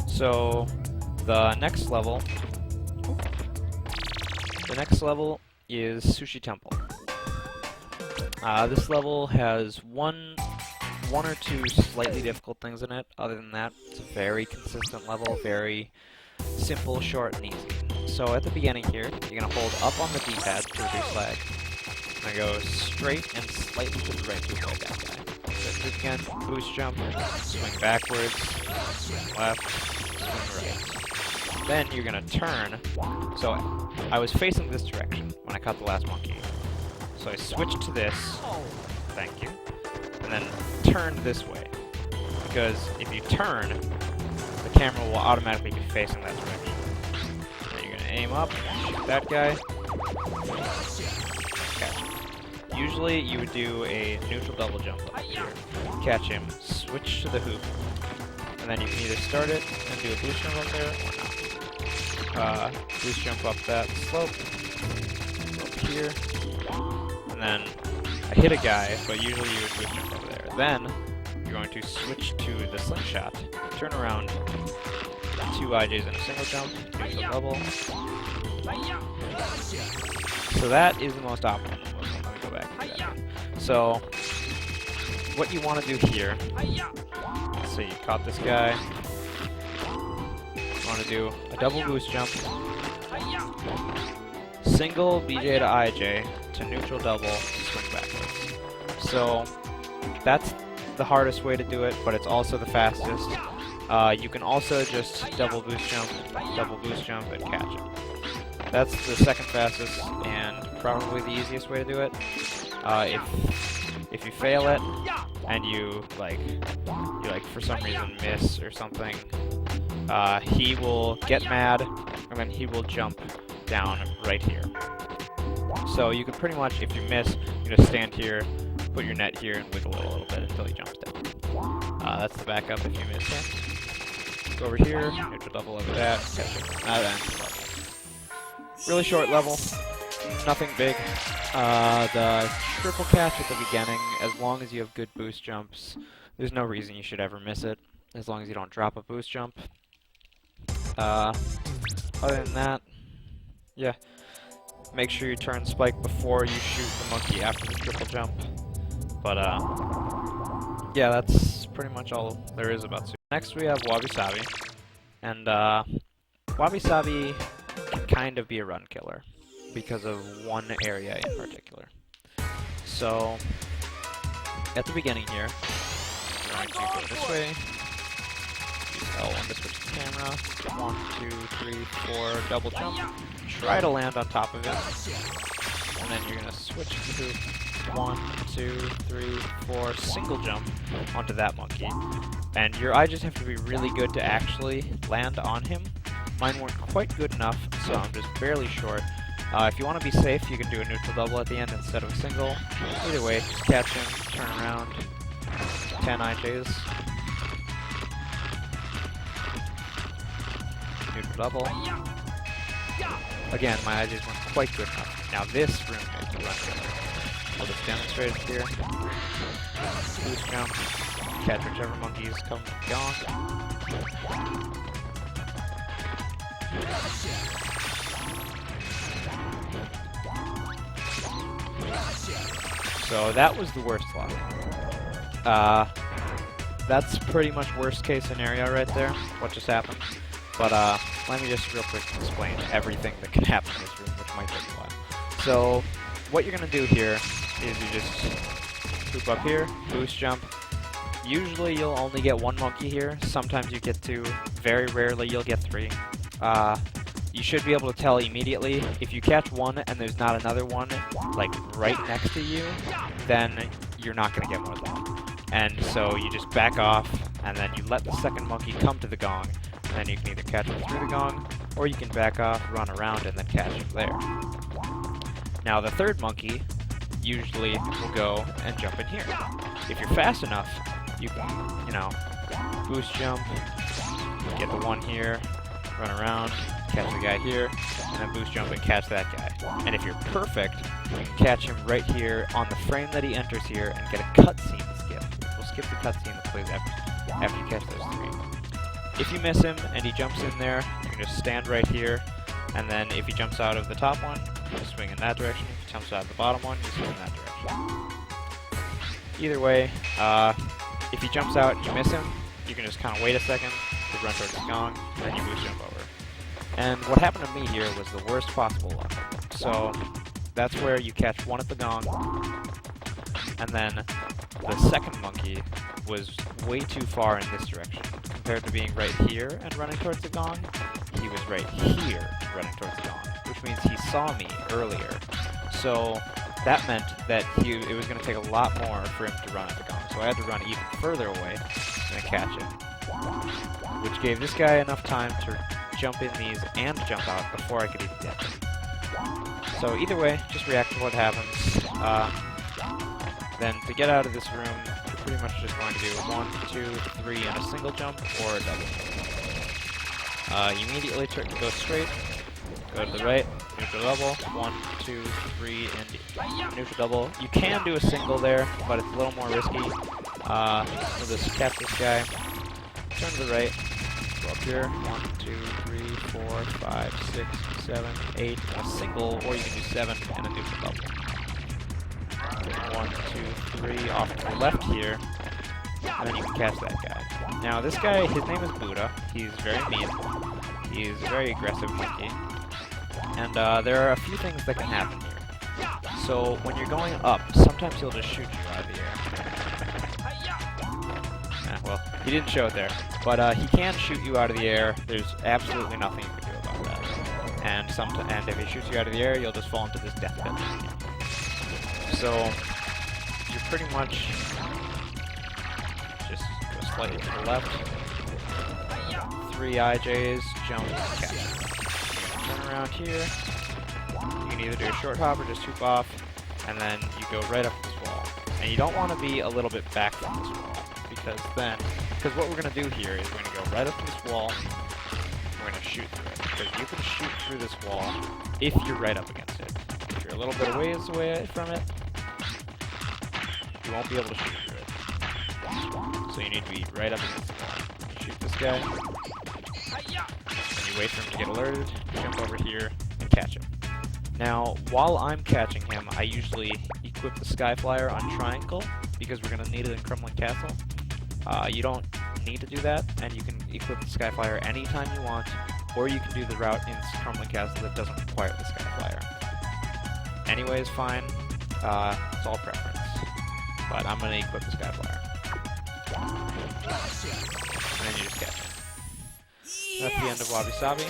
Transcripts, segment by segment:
So the next level is Sushi Temple. This level has one or two slightly difficult things in it. Other than that, it's a very consistent level, very simple, short, and easy. So at the beginning here, you're going to hold up on the D-pad to reduce lag. You're going to go straight and slightly to the right to avoid that guy. So again, boost jump, swing backwards, swing left, swing right. Then you're going to turn. So I was facing this direction when I caught the last monkey. So I switched to this, thank you, and then turned this way. Because if you turn, the camera will automatically be facing that direction. Then you're going to aim up, shoot that guy, catch him. Usually you would do a neutral double jump up here, catch him, switch to the hoop, and then you can either start it and do a boost jump up there, or not. Boost jump up that slope, up here, and then I hit a guy, but usually you would boost jump over there. Then you're going to switch to the slingshot, turn around, 2 IJs and a single jump, neutral double. So that is the most optimal. Let me go back to that. So what you want to do here, so you caught this guy, you want to do a double boost jump, single BJ to IJ to neutral double, swing backwards. So that's the hardest way to do it, but it's also the fastest. You can also just double boost jump, and catch it. That's the second fastest and probably the easiest way to do it. If you fail it and you for some reason miss or something, he will get mad and then he will jump down right here. So you can pretty much, if you miss, you just stand here, put your net here, and wiggle it a little bit until he jumps down. That's the backup if you miss him. Go over here, neutral double over that, catch it. Really short level, nothing big. The triple catch at the beginning, as long as you have good boost jumps, there's no reason you should ever miss it, as long as you don't drop a boost jump. Other than that, yeah, make sure you turn spike before you shoot the monkey after the triple jump. But yeah, that's pretty much all there is about Sushi. Next we have Wabi Sabi, and Wabi Sabi can kind of be a run killer because of one area in particular. So at the beginning here, you're going to go this way, use L1 to switch the camera, 1, 2, 3, 4, double jump, try to land on top of it, and then you're going to switch to 1, 2, 3, 4, single jump onto that monkey. And your eyes just have to be really good to actually land on him. Mine weren't quite good enough, so I'm just barely short. If you want to be safe, you can do a neutral double at the end instead of a single. Either way, just catch him, turn around, 10 IJs. Neutral double. Again, my IJs weren't quite good enough. Now this room is the run killer. I'll just demonstrate it here. Boost jump, catch whichever monkeys come gone. So that was the worst level. That's pretty much worst case scenario right there, what just happened. But let me just real quick explain everything that can happen in this room, which might take a while. So what you're going to do here is you just hoop up here, boost jump. Usually you'll only get 1 monkey here, sometimes you get 2, very rarely you'll get 3. You should be able to tell immediately. If you catch one and there's not another one like right next to you, then you're not going to get more than 1. And so you just back off, and then you let the second monkey come to the gong, and then you can either catch him through the gong, or you can back off, run around, and then catch him there. Now the third monkey usually will go and jump in here. If you're fast enough, you can, boost jump, get the one here, run around, catch the guy here, and then boost jump and catch that guy. And if you're perfect, you can catch him right here on the frame that he enters here and get a cutscene skip. We'll skip the cutscene that plays after you catch those 3. if you miss him and he jumps in there, you can just stand right here, and then if he jumps out of the top one, you just swing in that direction. If he jumps out of the bottom one, you swing in that direction. Either way, if he jumps out and you miss him, you can just kind of wait a second to run towards the gong, and then you boost jump over. And what happened to me here was the worst possible luck. So that's where you catch one at the gong, and then the second monkey was way too far in this direction. Compared to being right here and running towards the gong, he was right here running towards the gong, which means he saw me earlier. So that meant that it was going to take a lot more for him to run at the gong. So I had to run even further away and catch him, which gave this guy enough time to jump in these and jump out before I could even get him. So either way, just react to what happens. Then to get out of this room, you're pretty much just going to do 1, 2, 3 and a single jump or a double jump. You immediately go straight, go to the right, neutral double, 1, 2, 3, and neutral double. You can do a single there, but it's a little more risky. So just catch this guy, turn to the right, go up here, 1, 2, 3, 4, 5, 6, 7, 8, a single, or you can do 7 and a neutral double. 1, 2, 3, off to the left here, and then you can catch that guy. Now this guy, his name is Buddha. He's very mean. He's a very aggressive monkey. And there are a few things that can happen here. So when you're going up, sometimes he'll just shoot you out of the air. Well, he didn't show it there, but he can shoot you out of the air. There's absolutely nothing you can do about that. And if he shoots you out of the air, you'll just fall into this death pit. So you're pretty much just go slightly to the left. 3 IJs, jump, catch. Turn around here. You can either do a short hop or just hoop off, and then you go right up this wall. And you don't want to be a little bit back from this wall, because what we're going to do here is we're going to go right up to this wall. We're going to shoot through it, because you can shoot through this wall if you're right up against it. If you're a little bit away from it, you won't be able to shoot through it. So you need to be right up against the wall. You shoot this guy, and you wait for him to get alerted, jump over here, and catch him. Now, while I'm catching him, I usually equip the Sky Flyer on triangle, because we're going to need it in Crumbling Castle. You don't need to do that, and you can equip the Sky Flyer anytime you want, or you can do the route in Crumbling Castle that doesn't require the Sky Flyer. Anyway is fine, it's all preference. But I'm going to equip the Sky Flyer. And then you just catch him. That's the end of Wabi Sabi.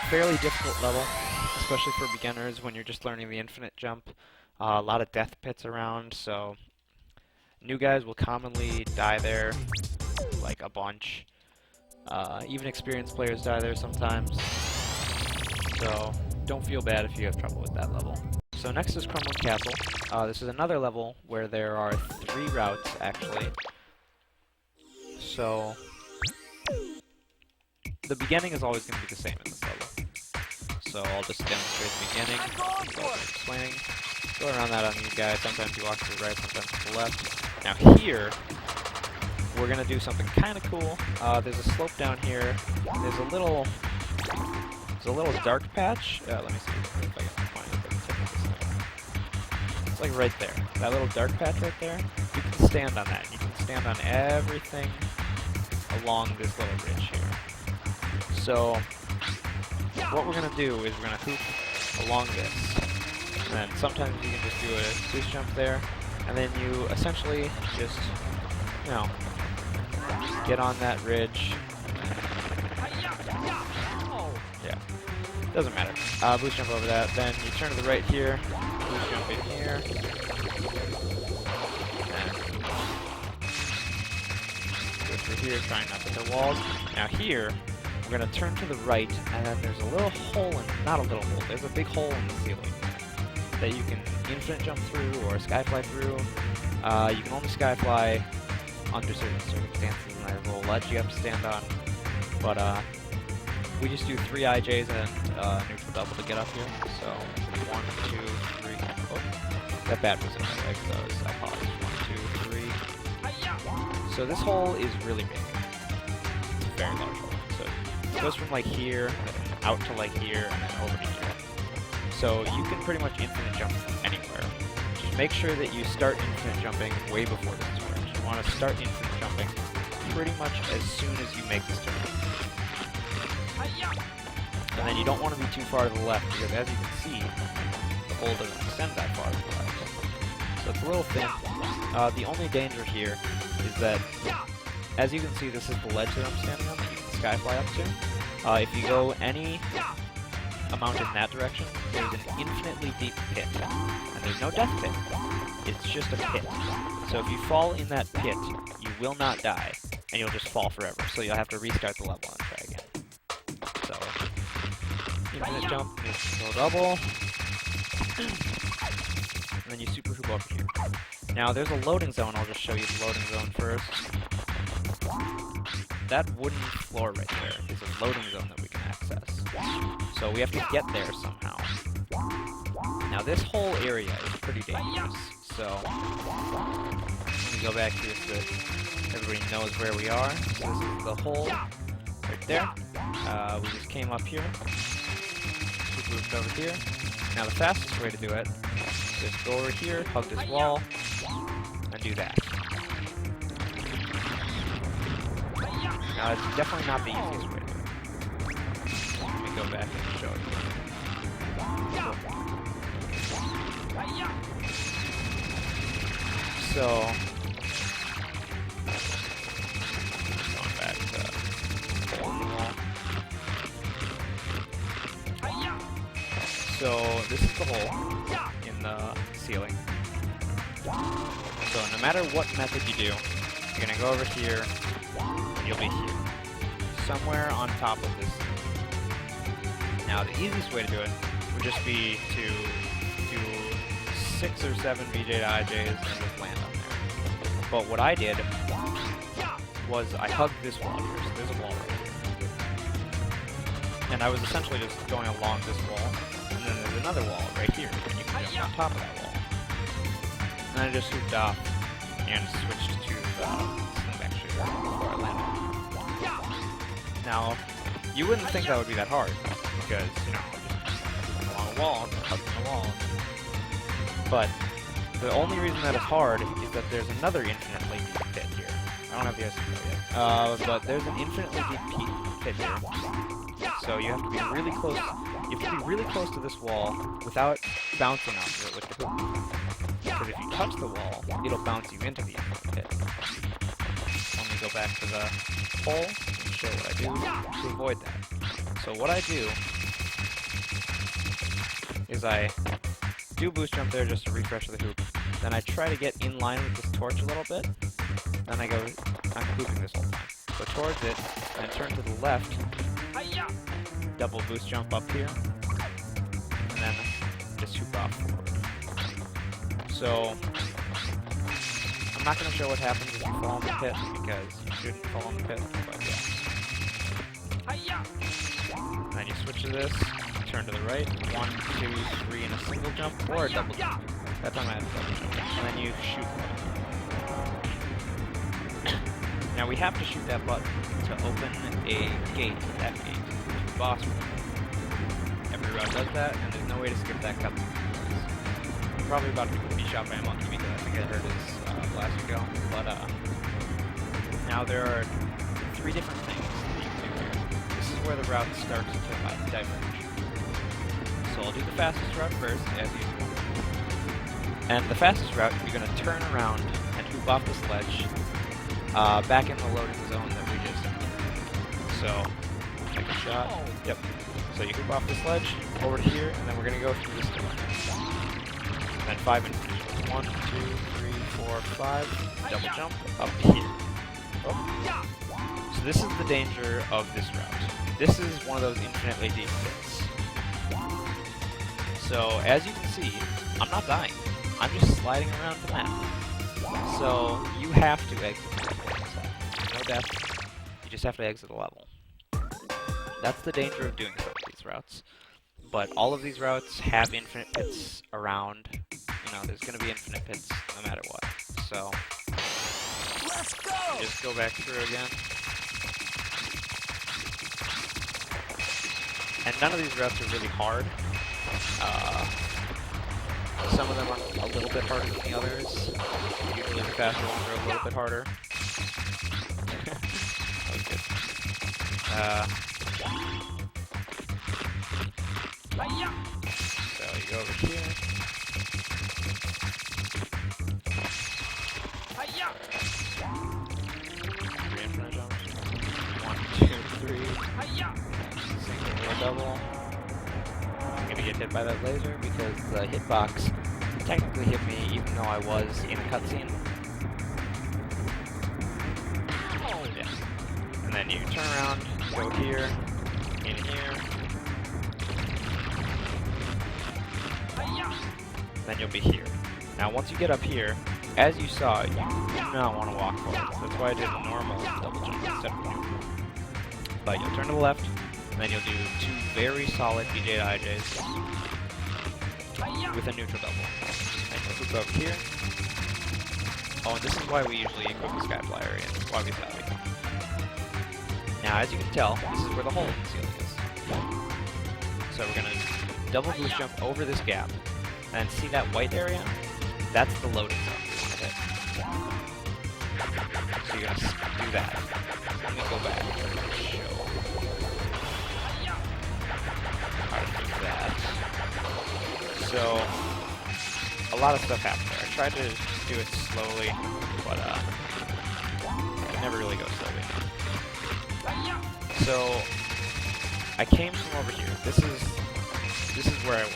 Fairly difficult level, especially for beginners when you're just learning the infinite jump. A lot of death pits around, so new guys will commonly die there, like a bunch. Even experienced players die there sometimes. So don't feel bad if you have trouble with that level. So next is Crumbling Castle. This is another level where there are 3 routes, actually. So the beginning is always going to be the same in this level. So I'll just demonstrate the beginning, explaining. Go around that on these guys. Sometimes you walk to the right, sometimes to the left. Now here, we're going to do something kind of cool. There's a slope down here. There's a little dark patch. Let me see if I can find it. It's like right there. That little dark patch right there. You can stand on that. You can stand on everything along this little ridge here. So what we're going to do is we're going to hoop along this. And then sometimes you can just do a boost jump there. And then you essentially just, get on that ridge. Yeah, doesn't matter. Boost jump over that. Then you turn to the right here. Boost jump in here. And go through here, trying not to hit walls. Now here, we're going to turn to the right, and then there's a little hole not a little hole, there's a big hole in the ceiling that you can infinite jump through or skyfly through. You can only skyfly under certain circumstances, and there's a little ledge you have to stand on. But we just do 3 IJs and neutral double to get up here. So 1, 2, 3. Oh, that bat was in my way, so I apologize. 1, 2, 3. So this hole is really big. It goes from like here, out to like here, and then over to here. So you can pretty much infinite jump anywhere. Just make sure that you start infinite jumping way before this turn. You want to start infinite jumping pretty much as soon as you make this turn. And then you don't want to be too far to the left, because as you can see, the hole doesn't extend that far to the left. So it's a little thin. The only danger here is that, as you can see, this is the ledge that I'm standing on that you can skyfly up to. If you go any amount in that direction, there's an infinitely deep pit. And there's no death pit. It's just a pit. So if you fall in that pit, you will not die, and you'll just fall forever. So you'll have to restart the level and try again. So, infinite jump, go double, and then you super hoop over here. Now there's a loading zone. I'll just show you the loading zone first. That wooden floor right there is a loading zone that we can access. So we have to get there somehow. Now this whole area is pretty dangerous. So let me go back here so that everybody knows where we are. So this is the hole right there. We just came up here. We moved over here. Now the fastest way to do it is just go over here, hug this wall, and do that. Now it's definitely not the easiest way to do it. Let me go back and show you. So, going back to the wall. So this is the hole in the ceiling. So no matter what method you do, you're gonna go over here, and you'll be here, somewhere on top of this ceiling. Now the easiest way to do it would just be to do 6 or 7 VJ to IJs and just land on there. But what I did was I hugged this wall here, so there's a wall right here. And I was essentially just going along this wall, and then there's another wall right here, and you can jump on top of that wall. And then I just hooped off and switched to the snowback shooter before I landed. Now, you wouldn't think that would be that hard, because, you know, just along a wall, hugging a wall. But the only reason that it's hard is that there's another infinitely deep pit here. I don't have the SSO yet. But there's an infinitely deep pit here. So you have to be really close. You have to be really close to this wall without bouncing off it with the hoop. Because if you touch the wall, it'll bounce you into the infinite pit. Let me go back to the hole and show what I do to avoid that. So what I do is I do boost jump there just to refresh the hoop. Then I try to get in line with this torch a little bit. Then I go, I'm hooping this whole time. Go towards it, and turn to the left. Double boost jump up here. And then just hoop off forward. So, I'm not going to show what happens if you fall in the pit, because you shouldn't fall in the pit, but yeah. And then you switch to this, turn to the right, 1, 2, 3 in a single jump, or a double jump. That time I had a double jump. And then you shoot. Now we have to shoot that button to open a gate, that gate, to the boss room. Every route does that, and there's no way to skip that cutscene. I'm probably about to be shot by a monkey because I think I heard this last ago. But now there are 3 different things that you can do here. This is where the route starts to diverge. So I'll do the fastest route first, as usual. And the fastest route, you're going to turn around and hoop off this ledge back in the loading zone that we just entered. So, take a shot. Yep. So you hoop off this ledge, over to here, and then we're going to go through this door. And then 5 and 1, 2, 3, 4, 5. Double jump up here. Oh. So this is the danger of this route. This is one of those infinitely deep pits. So, as you can see, I'm not dying. I'm just sliding around the map. So, you have to exit the level. No death. You just have to exit the level. That's the danger of doing some of these routes. But all of these routes have infinite pits around. You know, there's going to be infinite pits no matter what. So, let's go! Just go back through again. And none of these routes are really hard. Some of them are a little bit harder than the others. Usually the faster ones are a little bit harder. That was good. So you go over here. Three infinite jumps. 1, 2, 3. Single or double. I'm gonna get hit by that laser because the hitbox technically hit me even though I was in a cutscene. Yeah. And then you turn around, go here, in here. Then you'll be here. Now once you get up here, as you saw, you do not want to walk forward. That's why I did a normal double jump instead of neutral. But you'll turn to the left, and then you'll do 2 very solid BJ to IJs with a neutral double. And you'll hook over here. Oh, and this is why we usually equip the Sky Flyer in Wabi Sabi. Now, as you can tell, this is where the hole in the ceiling is. So we're going to double boost jump over this gap. And see that white area? That's the loading zone you want to hit. So you're going to do that. Let me go back and show how to do that. So, a lot of stuff happened there. I tried to do it slowly, but it never really goes slowly. So, I came from over here. This is where I was.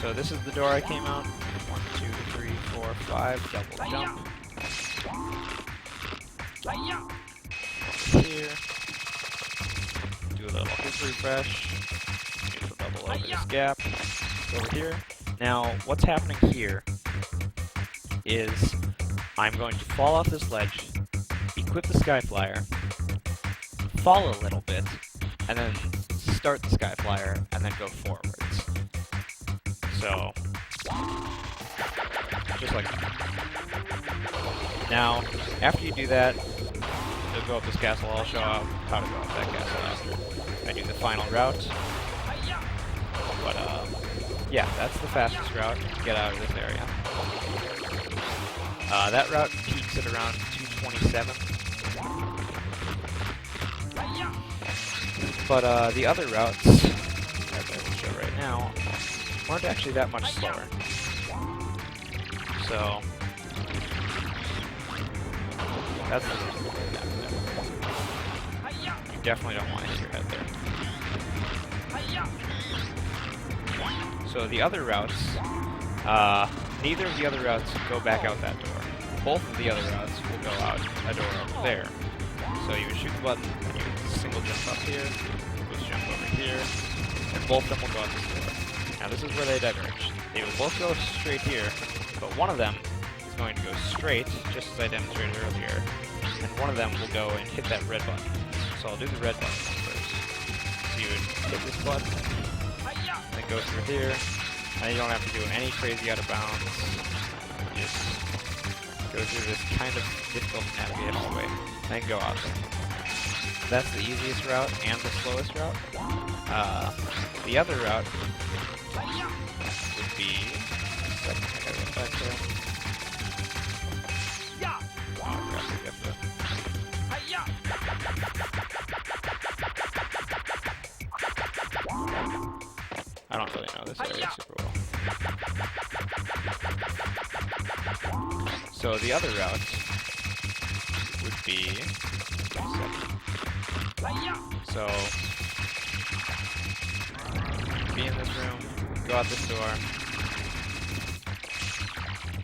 So this is the door I came out. 1, 2, 3, 4, 5. Double jump. Here. Do a little quick refresh. Neutral double over this gap. Over here. Now, what's happening here is I'm going to fall off this ledge, equip the Sky Flyer, fall a little bit, and then start the Sky Flyer, and then go forwards. So, just like that. Now, after you do that, you'll go up this castle. I'll show how to go up that castle after I do the final route. But, yeah, that's the fastest route to get out of this area. That route peaks at around 227. But the other routes, as I will show right now, aren't actually that much slower. So, that's the you definitely don't want to hit your head there. So the other routes, neither of the other routes go back out that door. Both of the other routes will go out a door over there. So you would shoot the button, and you would single jump up here, boost jump over here, and both of them will go out this door. Now this is where they diverge. They will both go straight here, but one of them is going to go straight, just as I demonstrated earlier, and one of them will go and hit that red button. So I'll do the red button first. So you would hit this button, then go through here, and you don't have to do any crazy out of bounds. You just go through this kind of difficult to navigate hallway, then go out there. That's the easiest route and the slowest route. The other route would be... I gotta go back there. Oh, crap, we have to... I don't really know this area super well. So the other route would be... So, be in this room, go out this door,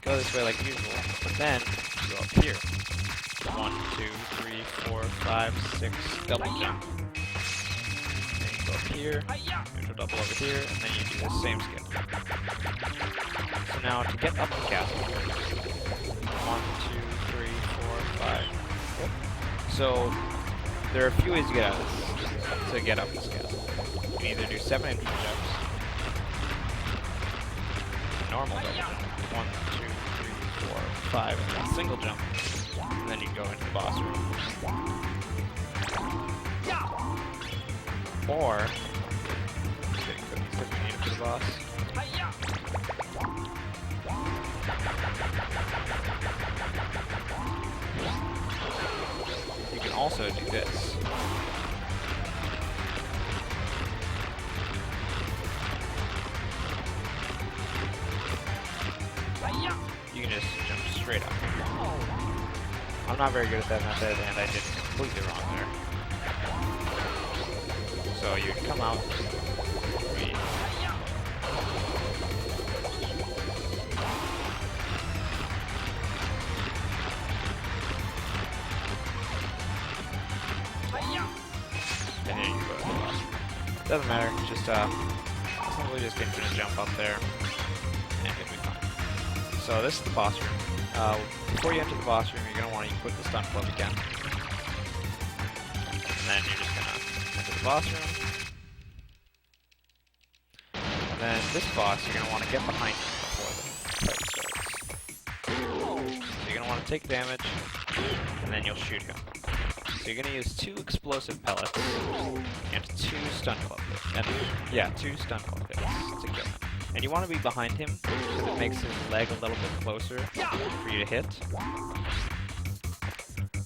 go this way like usual, but then go up here. 1, 2, 3, 4, 5, 6, double jump. Then you go up here, neutral double over here, and then you do the same skip. So now to get up the castle, 1, 2, 3, 4, 5. Yep. So there are a few ways to get out of this, to get up this castle. You can either do 7 infinite jumps, normal double jump, 1, 2, 3, 4, 5, and then a single jump, and then you go into the boss room. Or, just getting cookies because we need it for the boss. You can also do this. You can just jump straight up. I'm not very good at that method, and I did it completely wrong there. So you come out, read. And then you go to the boss. Doesn't matter, just simply just get you to jump up there, and it'll be fine. So this is the boss room. Before you enter the boss room, you're going to want to equip the stun club again. And then you're just going to enter the boss room. And then this boss, you're going to want to get behind him before the fight starts. So you're going to want to take damage, and then you'll shoot him. So you're going to use 2 explosive pellets and 2 stun club hits. And, yeah, 2 stun club hits to kill him. And you want to be behind him because it makes his leg a little bit closer for you to hit.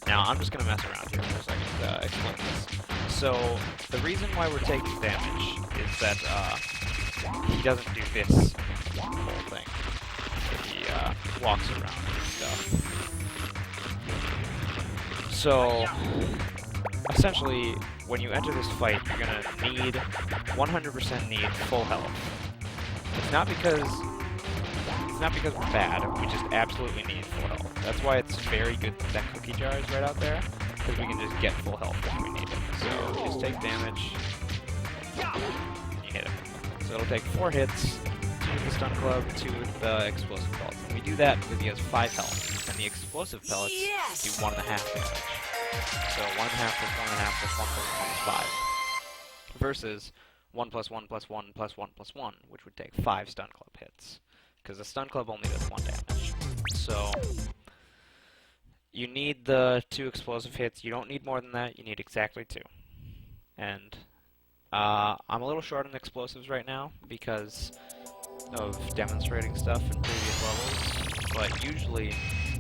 Now, I'm just going to mess around here for a second to explain this. So, the reason why we're taking damage is that he doesn't do this whole thing. He walks around and stuff. So, essentially, when you enter this fight, you're going to 100% need full health. It's not because we're bad, we just absolutely need full health. That's why it's very good that cookie jar is right out there, because we can just get full health if we need it. So you just take damage, and you hit him. So it'll take 4 hits, 2 with the stun club, 2 with the explosive pellets. And we do that because he has 5 health, and the explosive pellets do 1.5 damage. So 1.5 plus 1.5 plus 1 plus 1 is 5. Versus 1 plus 1 plus 1 plus 1 plus 1, which would take 5 stun club hits. Because the stun club only does 1 damage. So, you need the 2 explosive hits. You don't need more than that. You need exactly 2. And I'm a little short on explosives right now because of demonstrating stuff in previous levels. But usually,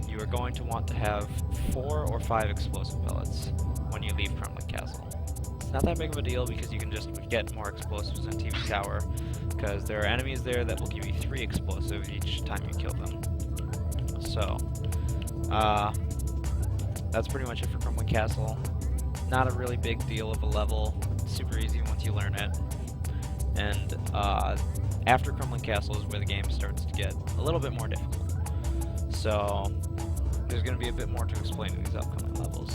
you are going to want to have 4 or 5 explosive pellets when you leave Crumbling Castle. It's not that big of a deal because you can just get more explosives in TV Tower because there are enemies there that will give you 3 explosives each time you kill them. So, that's pretty much it for Crumbling Castle. Not a really big deal of a level. It's super easy once you learn it. And after Crumbling Castle is where the game starts to get a little bit more difficult. So, there's going to be a bit more to explain in these upcoming levels.